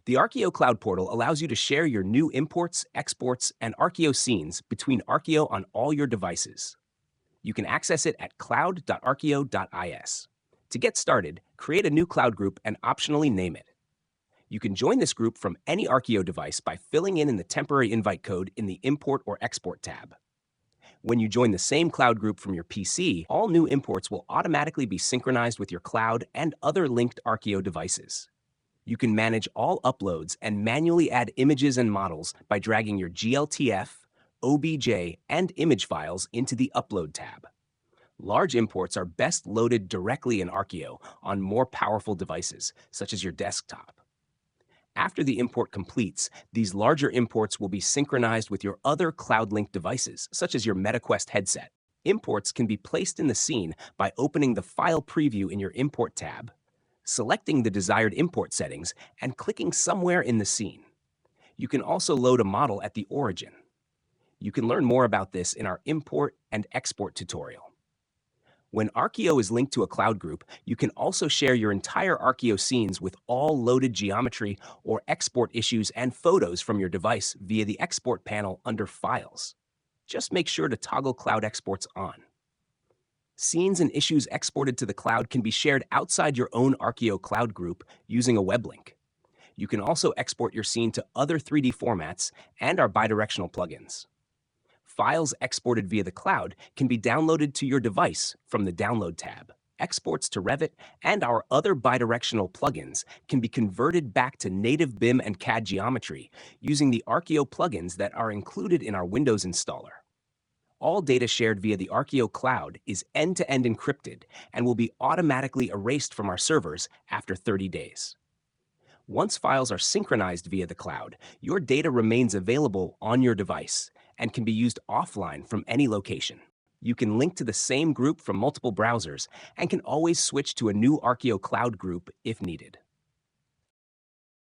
The Arkio Cloud Portal allows you to share your new imports, exports, and Arkio scenes between Arkio on all your devices. You can access it at cloud.arkio.is. To get started, create a new cloud group and optionally name it. You can join this group from any Arkio device by filling in the temporary invite code in the Import or Export tab. When you join the same cloud group from your PC, all new imports will automatically be synchronized with your cloud and other linked Arkio devices. You can manage all uploads and manually add images and models by dragging your GLTF, OBJ, and image files into the Upload tab. Large imports are best loaded directly in Arkio on more powerful devices, such as your desktop. After the import completes, these larger imports will be synchronized with your other cloud-linked devices, such as your MetaQuest headset. Imports can be placed in the scene by opening the File Preview in your Import tab, selecting the desired import settings, and clicking somewhere in the scene. You can also load a model at the origin. You can learn more about this in our Import and Export tutorial. When Arkio is linked to a cloud group, you can also share your entire Arkio scenes with all loaded geometry or export issues and photos from your device via the Export panel under Files. Just make sure to toggle Cloud Exports on. Scenes and issues exported to the cloud can be shared outside your own Arkio cloud group using a web link. You can also export your scene to other 3D formats and our bidirectional plugins. Files exported via the cloud can be downloaded to your device from the Download tab. Exports to Revit and our other bidirectional plugins can be converted back to native BIM and CAD geometry using the Arkio plugins that are included in our Windows installer. All data shared via the Arkio cloud is end-to-end encrypted and will be automatically erased from our servers after 30 days. Once files are synchronized via the cloud, your data remains available on your device and can be used offline from any location. You can link to the same group from multiple browsers and can always switch to a new Arkio cloud group if needed.